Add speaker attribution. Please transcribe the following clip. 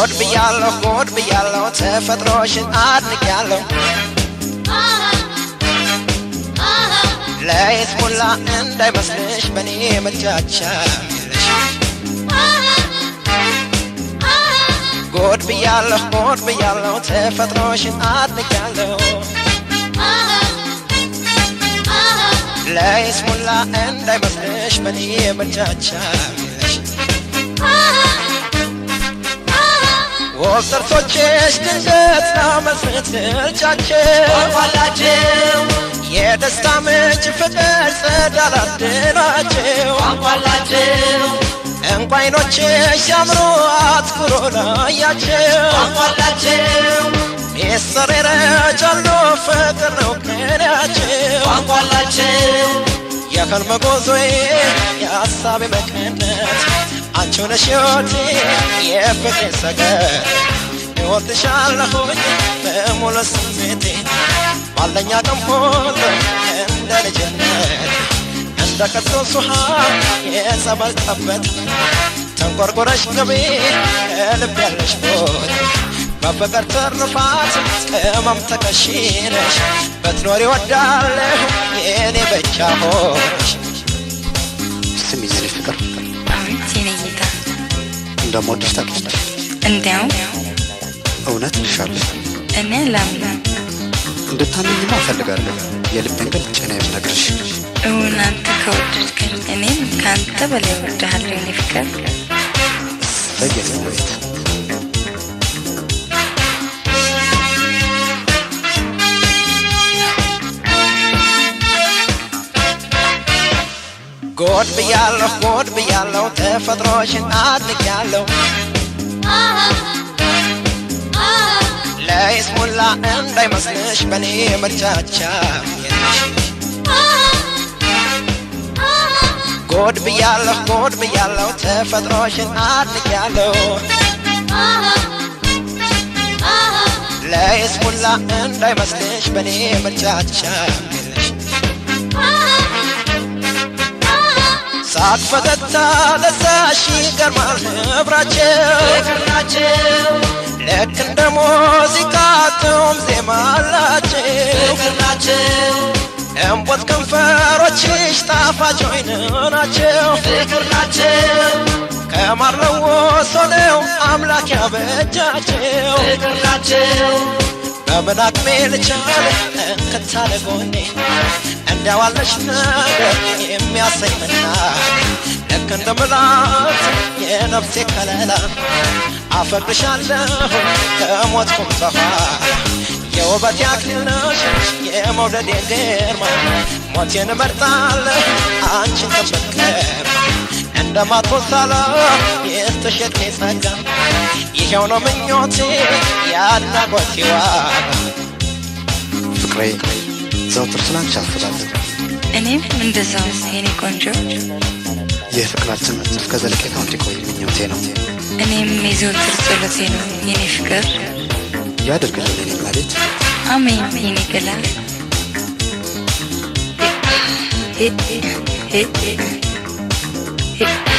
Speaker 1: God biyallo ተፈጥሮሽን አድንቄያለሁ ለይስሙላ እንዳይመስልሽ በኔ መቻቻ God biyallo ተፈጥሮሽን አድንቄያለሁ ለይስሙላ እንዳይመስልሽ በኔ መቻቻ ወሰርቶችሽ ድንገት ናመስልቻቸው አንኳላቸው የደስታ ምንጭ ፍቅር ጸዳል አድናቸው አንኳላቸው እንቋይኖችሽ ሲያምሩ አትኩሮ ላያቸው አንኳላቸው ሚስጥር ይረጫሉ ፍቅር ነው ቅኔያቸው አንኳላቸው የሕልም ጉዞዬ የሐሳቤ መቀነት አንቺው ነሽ ሕይወቴ የፍቅሬ ሰገነት እወድሻለሁኝ በሙሉ ስሜቴ ባለኝ አቅም ሁሉ እንደ ልጅነት እንደ ቅዱስ ውሃ የጸበል ጠብታ ተንቆርቁረሽ ግቢ ከልብ ያለሽ ቦታ በፍቅር ትሩፋት ቅመም ተከሽነሽ ብትኖሪ እወዳለሁ የኔ ብቻ ሆነሽ
Speaker 2: ስሚ የኔ ፍቅር
Speaker 3: ቲኔይታ
Speaker 2: እንደምወድሽ ታውቂያለሽ
Speaker 3: እንዴው
Speaker 2: እውነት ልሻለሁ
Speaker 3: እኔ ላምና
Speaker 2: እንድታምኚማ እፈልጋለሁ የልቤን ገልጬ ነው የምነግርሽ
Speaker 3: እናንተ ከወደድከኝ እኔም ካንተ በላይ እወድሃለሁ የኔ ፍቅር
Speaker 2: በየሰውት
Speaker 1: God biyallo ተፈጥሮሽን አድንቄያለሁ ለይስሙላ እንዳይመስልሽ በኔ መቻቻ God biyallo ተፈጥሮሽን አድንቄያለሁ ለይስሙላ እንዳይመስልሽ በኔ መቻቻ ሳቅ ፈገግታ ለዛሽ ይገርማል ህብራቸው ልክ እንደ ሙዚቃ ጡም ዜማ አላቸው እምቦት ከንፈሮችሽ ጣፋጭ ወይን ናቸው ፍቅር ናቸው ከማር ለውሶ ነው አምላክ ያበጃቸው ፍቅር ናቸው በምን አቅሜ ልቻል እንክታለ ጎኔ እንዳዋለሽ ነገር የሚያሰኝ ምናል ልክ እንደ መላእክት የነፍሴ ከለላ አፈቅርሻለሁ ከሞትኩም በኋላ የውበት አክሊል ነሽ የመውደዴ ግርማ ሞቴን እመርጣለሁ አንቺን ከመከር እንደማትወሳላ የስተሸጥኔ ጸጋ ይኸው ነው ምኞቴ ያድናቆቴ ዋጋ
Speaker 2: ፍቅሬ ዘውትር ስላንቺ አስባለሁ
Speaker 3: እኔም እንደዛው የኔ ቆንጆ
Speaker 2: የፍቅራችን እስከ ዘለቄታው እንዲቆይ ምኞቴ ነው
Speaker 3: እኔም የዘውትር ጸሎቴ ነው የኔ ፍቅር
Speaker 2: ያድርግልን የኔ መሬት
Speaker 3: አሜን የኔ ገላ Hit